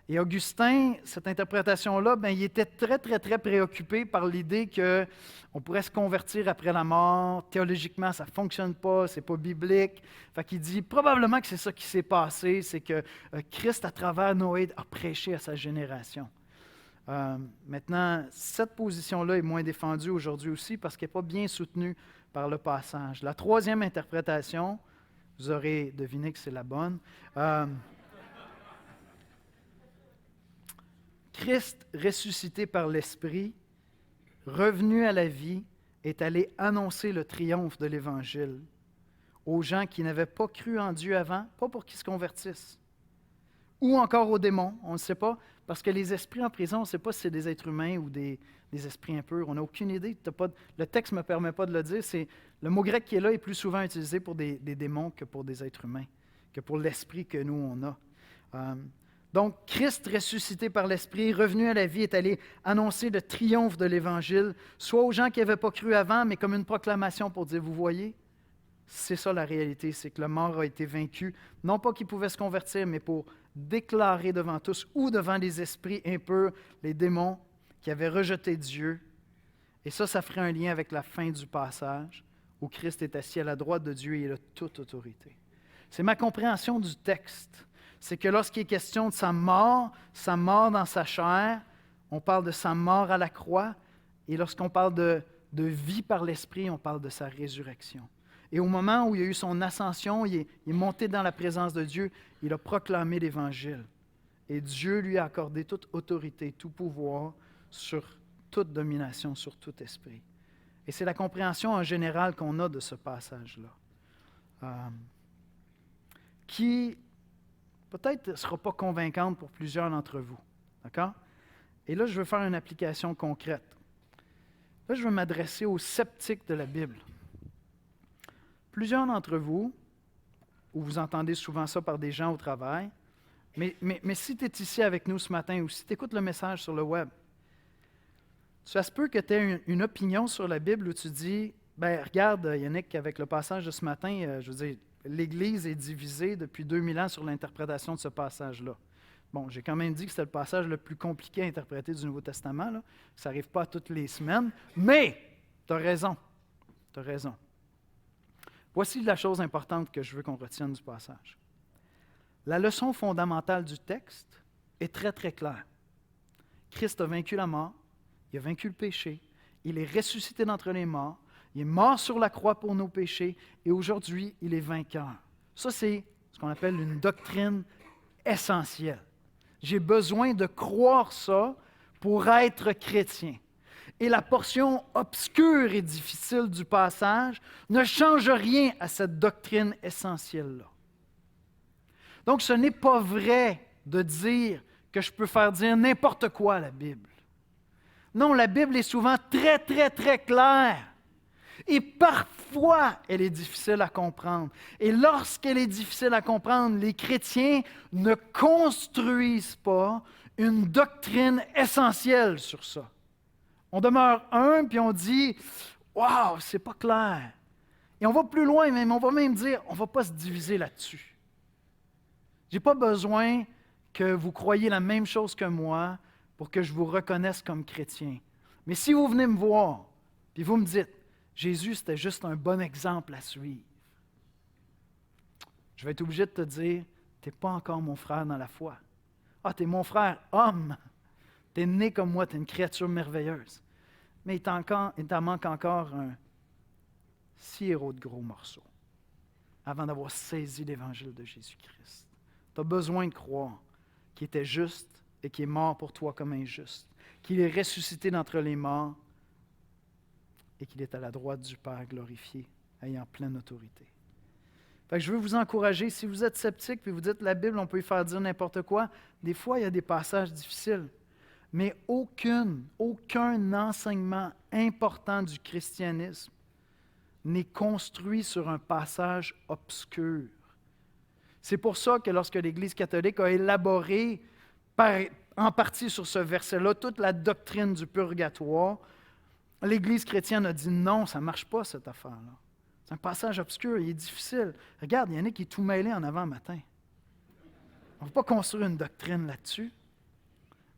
Et Augustin, cette interprétation-là, il était très, très, très préoccupé par l'idée qu'on pourrait se convertir après la mort. Théologiquement, ça ne fonctionne pas, ce n'est pas biblique. Fait qu'il dit probablement que c'est ça qui s'est passé, c'est que Christ, à travers Noé, a prêché à sa génération. Maintenant, cette position-là est moins défendue aujourd'hui aussi parce qu'elle n'est pas bien soutenue par le passage. La troisième interprétation, vous aurez deviné que c'est la bonne. Christ, ressuscité par l'Esprit, revenu à la vie, est allé annoncer le triomphe de l'Évangile aux gens qui n'avaient pas cru en Dieu avant, pas pour qu'ils se convertissent, ou encore aux démons, on ne sait pas, parce que les esprits en prison, on ne sait pas si c'est des êtres humains ou des esprits impurs. On n'a aucune idée. Le texte ne me permet pas de le dire. Le mot grec qui est là est plus souvent utilisé pour des démons que pour des êtres humains, que pour l'esprit que nous, on a. Donc, Christ ressuscité par l'Esprit, revenu à la vie, est allé annoncer le triomphe de l'Évangile, soit aux gens qui n'avaient pas cru avant, mais comme une proclamation pour dire, vous voyez, c'est ça la réalité, c'est que le mort a été vaincu, non pas qu'il pouvait se convertir, mais pour déclarer devant tous ou devant les esprits impurs, les démons qui avaient rejeté Dieu. Et ça ferait un lien avec la fin du passage, où Christ est assis à la droite de Dieu et il a toute autorité. C'est ma compréhension du texte. C'est que lorsqu'il est question de sa mort dans sa chair, on parle de sa mort à la croix, et lorsqu'on parle de vie par l'Esprit, on parle de sa résurrection. Et au moment où il y a eu son ascension, il est monté dans la présence de Dieu, il a proclamé l'Évangile. Et Dieu lui a accordé toute autorité, tout pouvoir sur toute domination, sur tout esprit. Et c'est la compréhension en général qu'on a de ce passage-là, qui peut-être ne sera pas convaincante pour plusieurs d'entre vous. D'accord? Et là, je veux faire une application concrète. Là, je veux m'adresser aux sceptiques de la Bible. Plusieurs d'entre vous, ou vous entendez souvent ça par des gens au travail, mais si tu es ici avec nous ce matin ou si tu écoutes le message sur le web, ça se peut que tu aies une opinion sur la Bible où tu dis, regarde Yannick, avec le passage de ce matin, je veux dire, l'Église est divisée depuis 2000 ans sur l'interprétation de ce passage-là. Bon, j'ai quand même dit que c'était le passage le plus compliqué à interpréter du Nouveau Testament, là. Ça n'arrive pas toutes les semaines, mais tu as raison. Tu as raison. Voici la chose importante que je veux qu'on retienne du passage. La leçon fondamentale du texte est très, très claire. Christ a vaincu la mort, il a vaincu le péché, il est ressuscité d'entre les morts, il est mort sur la croix pour nos péchés et aujourd'hui, il est vainqueur. Ça, c'est ce qu'on appelle une doctrine essentielle. J'ai besoin de croire ça pour être chrétien. Et la portion obscure et difficile du passage ne change rien à cette doctrine essentielle-là. Donc, ce n'est pas vrai de dire que je peux faire dire n'importe quoi à la Bible. Non, la Bible est souvent très, très, très claire. Et parfois, elle est difficile à comprendre. Et lorsqu'elle est difficile à comprendre, les chrétiens ne construisent pas une doctrine essentielle sur ça. On demeure humble, puis on dit « Wow, c'est pas clair ». Et on va plus loin même, on va même dire « On ne va pas se diviser là-dessus ». Je n'ai pas besoin que vous croyiez la même chose que moi pour que je vous reconnaisse comme chrétien. Mais si vous venez me voir, puis vous me dites, Jésus, c'était juste un bon exemple à suivre, je vais être obligé de te dire, tu n'es pas encore mon frère dans la foi. Ah, tu es mon frère homme. Tu es né comme moi, tu es une créature merveilleuse. Mais il t'en manque encore un 6 héros de gros morceaux avant d'avoir saisi l'évangile de Jésus-Christ. Tu as besoin de croire qu'il était juste et qu'il est mort pour toi comme injuste, qu'il est ressuscité d'entre les morts et qu'il est à la droite du Père glorifié, ayant pleine autorité. Fait que je veux vous encourager, si vous êtes sceptique et vous dites la Bible, on peut y faire dire n'importe quoi, des fois il y a des passages difficiles, mais aucun enseignement important du christianisme n'est construit sur un passage obscur. C'est pour ça que lorsque l'Église catholique a élaboré en partie sur ce verset-là toute la doctrine du purgatoire, l'Église chrétienne a dit non, ça ne marche pas cette affaire-là. C'est un passage obscur, il est difficile. Regarde, il y en a qui est tout mêlé en avant-matin. On ne va pas construire une doctrine là-dessus.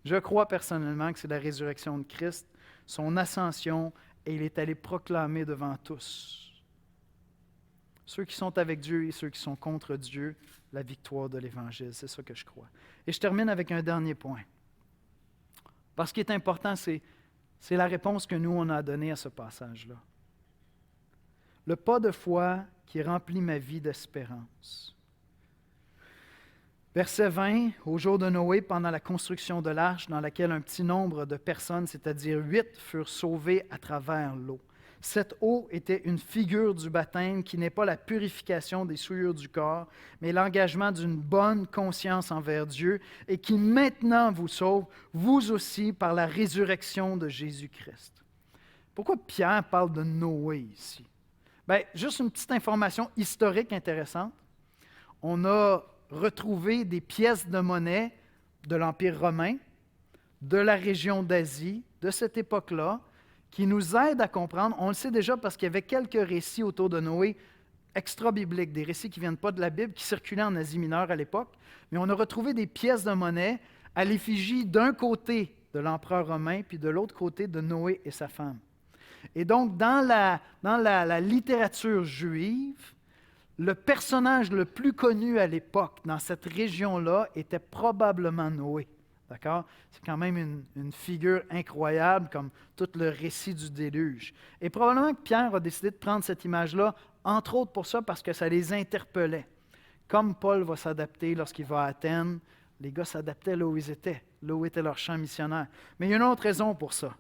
Je crois personnellement que c'est la résurrection de Christ, son ascension, et il est allé proclamer devant tous, ceux qui sont avec Dieu et ceux qui sont contre Dieu, la victoire de l'Évangile. C'est ça que je crois. Et je termine avec un dernier point. Parce que ce qui est important, c'est la réponse que nous, on a donnée à ce passage-là. Le pas de foi qui remplit ma vie d'espérance. Verset 20, au jour de Noé, pendant la construction de l'arche, dans laquelle un petit nombre de personnes, c'est-à-dire 8, furent sauvées à travers l'eau. Cette eau était une figure du baptême qui n'est pas la purification des souillures du corps, mais l'engagement d'une bonne conscience envers Dieu et qui maintenant vous sauve, vous aussi, par la résurrection de Jésus-Christ. Pourquoi Pierre parle de Noé ici? Bien, juste une petite information historique intéressante. On a retrouvé des pièces de monnaie de l'Empire romain, de la région d'Asie, de cette époque-là, qui nous aident à comprendre. On le sait déjà parce qu'il y avait quelques récits autour de Noé extra-bibliques, des récits qui ne viennent pas de la Bible, qui circulaient en Asie mineure à l'époque. Mais on a retrouvé des pièces de monnaie à l'effigie d'un côté de l'empereur romain, puis de l'autre côté de Noé et sa femme. Et donc, dans la littérature juive, le personnage le plus connu à l'époque dans cette région-là était probablement Noé. D'accord? C'est quand même une figure incroyable, comme tout le récit du déluge. Et probablement que Pierre a décidé de prendre cette image-là, entre autres pour ça, parce que ça les interpellait. Comme Paul va s'adapter lorsqu'il va à Athènes, les gars s'adaptaient là où ils étaient, là où était leur champ missionnaire. Mais il y a une autre raison pour ça.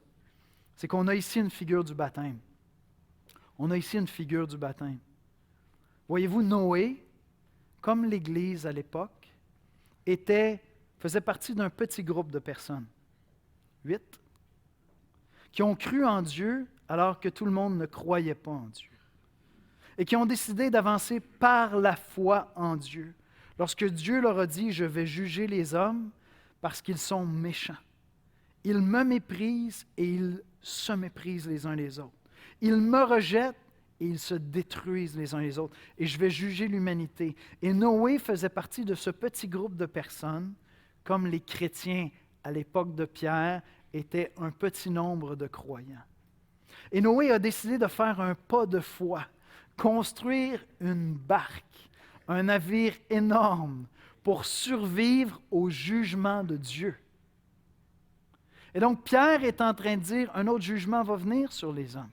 C'est qu'on a ici une figure du baptême. On a ici une figure du baptême. Voyez-vous, Noé, comme l'Église à l'époque, faisait partie d'un petit groupe de personnes, 8, qui ont cru en Dieu alors que tout le monde ne croyait pas en Dieu, et qui ont décidé d'avancer par la foi en Dieu. Lorsque Dieu leur a dit « Je vais juger les hommes parce qu'ils sont méchants », ils me méprisent et ils se méprisent les uns les autres. Ils me rejettent et ils se détruisent les uns les autres. Et je vais juger l'humanité. Et Noé faisait partie de ce petit groupe de personnes, comme les chrétiens à l'époque de Pierre étaient un petit nombre de croyants. Et Noé a décidé de faire un pas de foi, construire une barque, un navire énorme pour survivre au jugement de Dieu. Et donc, Pierre est en train de dire, un autre jugement va venir sur les hommes.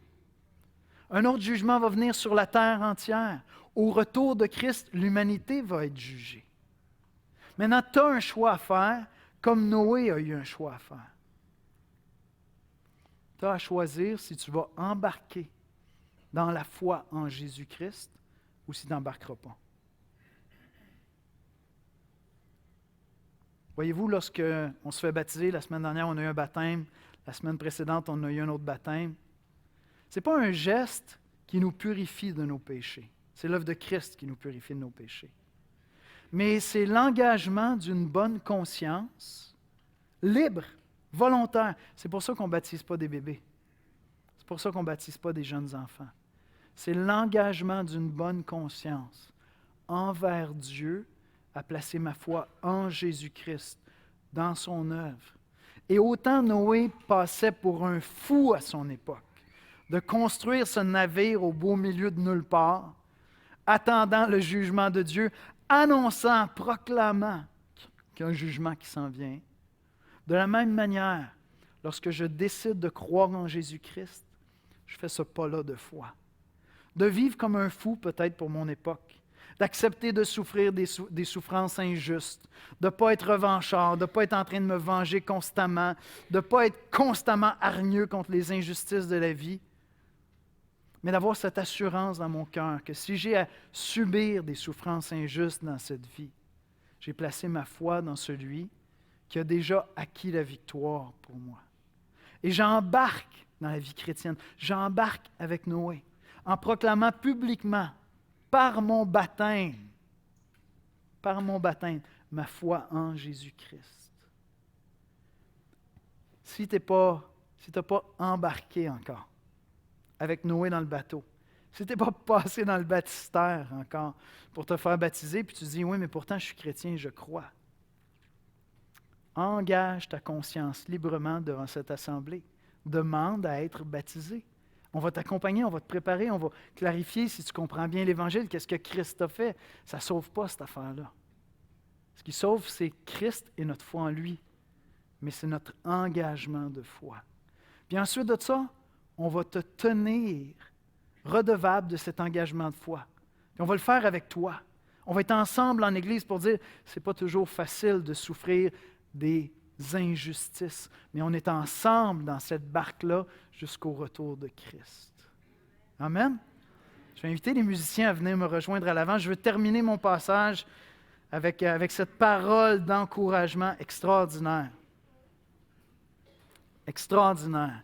Un autre jugement va venir sur la terre entière. Au retour de Christ, l'humanité va être jugée. Maintenant, tu as un choix à faire, comme Noé a eu un choix à faire. Tu as à choisir si tu vas embarquer dans la foi en Jésus-Christ ou si tu n'embarqueras pas. Voyez-vous, lorsque on se fait baptiser, la semaine dernière, on a eu un baptême, la semaine précédente, on a eu un autre baptême. Ce n'est pas un geste qui nous purifie de nos péchés. C'est l'œuvre de Christ qui nous purifie de nos péchés. Mais c'est l'engagement d'une bonne conscience, libre, volontaire. C'est pour ça qu'on ne baptise pas des bébés. C'est pour ça qu'on ne baptise pas des jeunes enfants. C'est l'engagement d'une bonne conscience envers Dieu à placer ma foi en Jésus-Christ, dans son œuvre. Et autant Noé passait pour un fou à son époque, de construire ce navire au beau milieu de nulle part, attendant le jugement de Dieu, annonçant, proclamant qu'il y a un jugement qui s'en vient. De la même manière, lorsque je décide de croire en Jésus-Christ, je fais ce pas-là de foi. De vivre comme un fou peut-être pour mon époque, d'accepter de souffrir des souffrances injustes, de ne pas être revanchard, de ne pas être en train de me venger constamment, de ne pas être constamment hargneux contre les injustices de la vie, mais d'avoir cette assurance dans mon cœur que si j'ai à subir des souffrances injustes dans cette vie, j'ai placé ma foi dans celui qui a déjà acquis la victoire pour moi. Et j'embarque dans la vie chrétienne, j'embarque avec Noé, en proclamant publiquement, par mon baptême, ma foi en Jésus-Christ. Si tu n'as pas embarqué encore avec Noé dans le bateau, si tu n'es pas passé dans le baptistère encore pour te faire baptiser, puis tu dis, oui, mais pourtant je suis chrétien, je crois. Engage ta conscience librement devant cette assemblée. Demande à être baptisé. On va t'accompagner, on va te préparer, on va clarifier si tu comprends bien l'Évangile, qu'est-ce que Christ a fait. Ça ne sauve pas cette affaire-là. Ce qui sauve, c'est Christ et notre foi en lui. Mais c'est notre engagement de foi. Puis ensuite de ça, on va te tenir redevable de cet engagement de foi. Puis on va le faire avec toi. On va être ensemble en Église pour dire, c'est pas toujours facile de souffrir des injustices, mais on est ensemble dans cette barque-là jusqu'au retour de Christ. Amen? Je vais inviter les musiciens à venir me rejoindre à l'avant. Je veux terminer mon passage avec cette parole d'encouragement extraordinaire. Extraordinaire.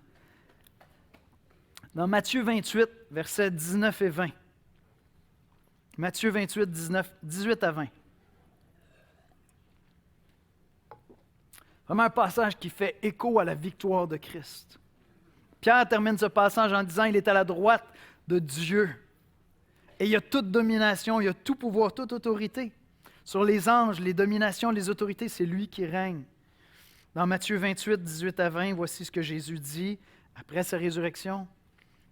Dans Matthieu 28, versets 19 et 20. Matthieu 28, 18 à 20. Vraiment un passage qui fait écho à la victoire de Christ. Pierre termine ce passage en disant, il est à la droite de Dieu. Et il y a toute domination, il y a tout pouvoir, toute autorité. Sur les anges, les dominations, les autorités, c'est lui qui règne. Dans Matthieu 28, 18 à 20, voici ce que Jésus dit après sa résurrection.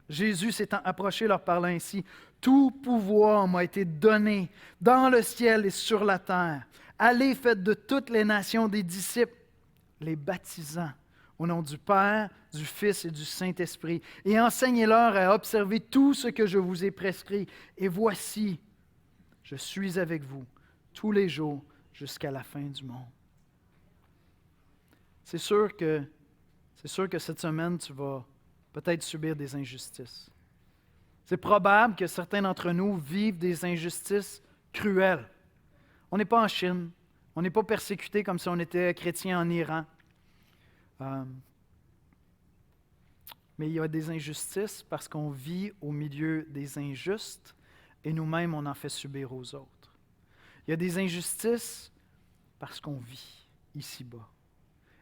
Jésus s'étant approché leur parlant ainsi, « Tout pouvoir m'a été donné dans le ciel et sur la terre. Allez, faites de toutes les nations des disciples, les baptisant au nom du Père, du Fils et du Saint-Esprit, et enseignez-leur à observer tout ce que je vous ai prescrit. Et voici, je suis avec vous tous les jours jusqu'à la fin du monde. » C'est sûr que cette semaine, tu vas peut-être subir des injustices. C'est probable que certains d'entre nous vivent des injustices cruelles. On n'est pas en Chine, on n'est pas persécuté comme si on était chrétien en Iran. Mais il y a des injustices parce qu'on vit au milieu des injustes et nous-mêmes, on en fait subir aux autres. Il y a des injustices parce qu'on vit ici-bas.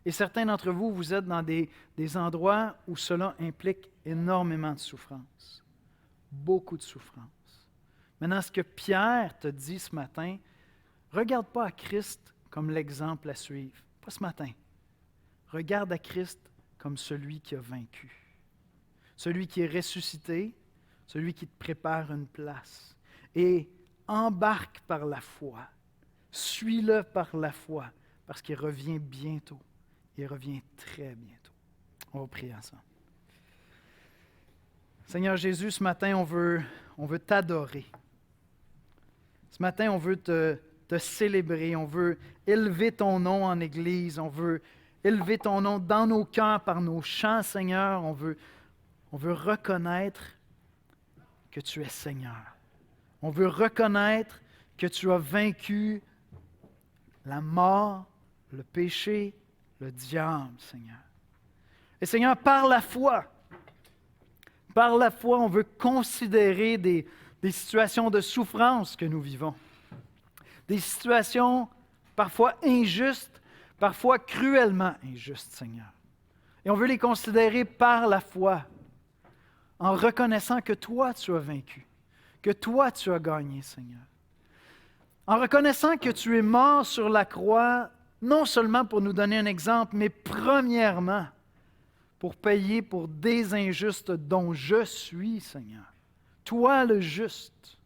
Et certains d'entre vous, vous êtes dans des endroits où cela implique énormément de souffrance. Beaucoup de souffrance. Maintenant, ce que Pierre te dit ce matin, regarde pas à Christ comme l'exemple à suivre. Pas ce matin. Regarde à Christ comme celui qui a vaincu. Celui qui est ressuscité, celui qui te prépare une place. Et embarque par la foi. Suis-le par la foi, parce qu'il revient bientôt. Il revient très bientôt. On va prier ensemble. Seigneur Jésus, ce matin, on veut t'adorer. Ce matin, on veut te célébrer. On veut élever ton nom en Église. On veut élever ton nom dans nos cœurs par nos chants, Seigneur. On veut reconnaître que tu es Seigneur. On veut reconnaître que tu as vaincu la mort, le péché, le diable, Seigneur. Et Seigneur, par la foi, on veut considérer des situations de souffrance que nous vivons. Des situations parfois injustes, parfois cruellement injustes, Seigneur. Et on veut les considérer par la foi, en reconnaissant que toi, tu as vaincu, que toi, tu as gagné, Seigneur. En reconnaissant que tu es mort sur la croix, non seulement pour nous donner un exemple, mais premièrement pour payer pour des injustes dont je suis, Seigneur. Toi le juste,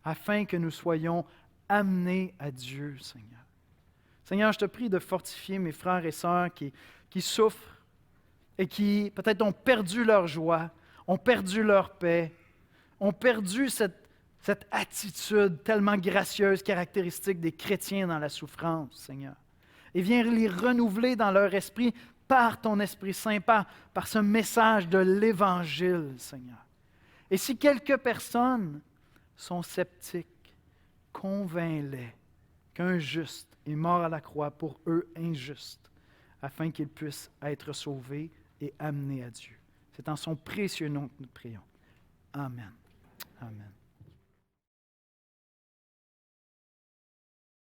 afin que nous soyons amenés à Dieu, Seigneur. Seigneur, je te prie de fortifier mes frères et sœurs qui souffrent et qui peut-être ont perdu leur joie, ont perdu leur paix, ont perdu cette attitude tellement gracieuse, caractéristique des chrétiens dans la souffrance, Seigneur. Et viens les renouveler dans leur esprit par ton Esprit Saint, par ce message de l'Évangile, Seigneur. Et si quelques personnes sont sceptiques, convainc-les qu'un juste est mort à la croix pour eux injustes, afin qu'ils puissent être sauvés et amenés à Dieu. C'est en son précieux nom que nous prions. Amen. Amen.